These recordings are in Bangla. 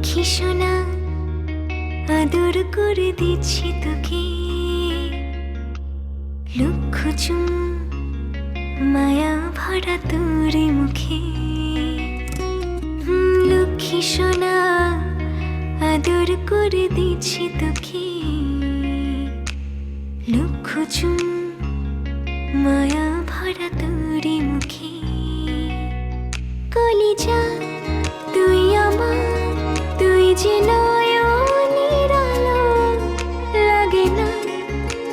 লক্ষ্মী সোনা আদর করে দিচ্ছি তোকে, লক্ষ চুম মায়া ভরা তোর মুখে। লক্ষ্মী সোনা আদর করে দিচ্ছি তোকে, লক্ষ চুম মায়া ভরা তোর মুখে। কলিজা তুই আমার, তুই যে নয়নের আলো, লাগে না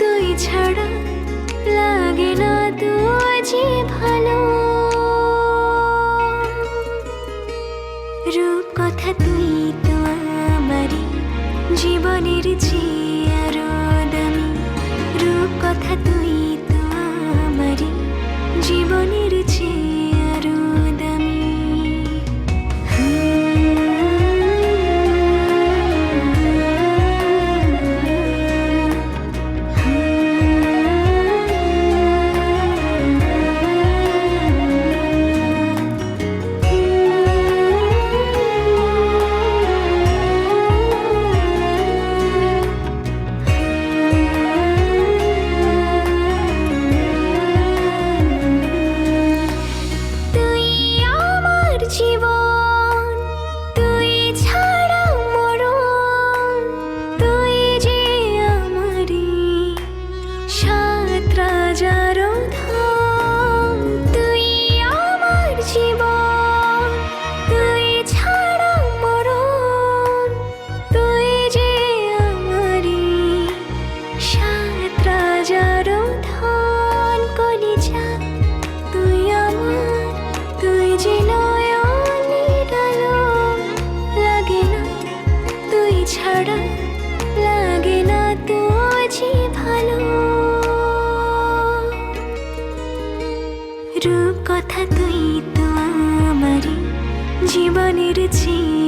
তুই ছাড়া, লাগে না তুই যে ভালো। রূপ কথা তুই তো আমারই জীবনের চেয়ে আরো দামি, রূপ কথা তুই তো আমারই জীবনের চেয়ে আরো দামি। জীবন তুই ছাড়া মরণ, তুই যে আমারি সাত রাজার ধন। তুই আমার জীবন, তুই ছাড়া মরণ, তুই যে আমারি সাত রাজার ধন। কলিজা তুই আমার, তুই যে ছাড়া, লাগে না তুই যে ভালো। রূপ কথা তুই তো আমারই জীবনের চেয়ে